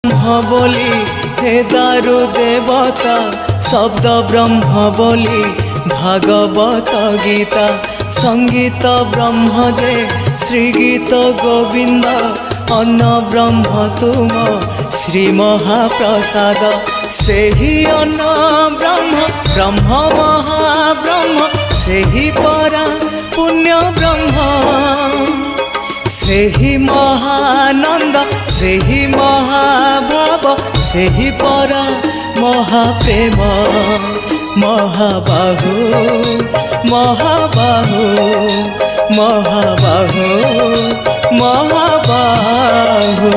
ब्रह्म बोली हे दारु देवता शब्द ब्रह्म बोली भागवत गीता संगीत ब्रह्म जे श्रीगीत गोविंद अन्न ब्रह्म तुम श्री महाप्रसाद से ही अन्न ब्रह्म ब्रह्म महाब्रह्म से ही परा पुण्य ब्रह्म से ही महानंद से ही महाभाव से ही परा महाप्रेम महाबाहु महाबाहु महाबाहु महाबाहु।